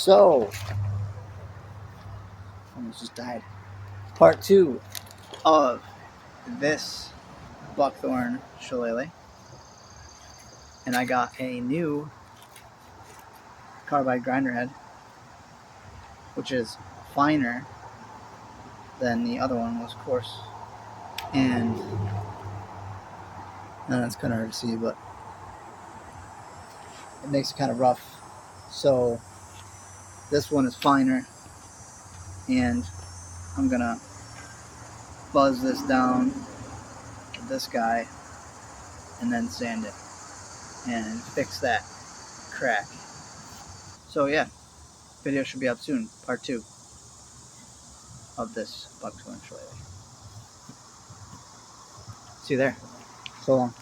So, almost just died. Part 2 of this Buckthorn Shillelagh. And I got a new carbide grinder head, which is finer than the other one was, of course. And it's kind of hard to see, but it makes it kind of rough. So this one is finer, and I'm gonna buzz this down with this guy and then sand it and fix that crack. So yeah, video should be up soon, part 2 of this Buckthorn Shillelagh. See you there. So long.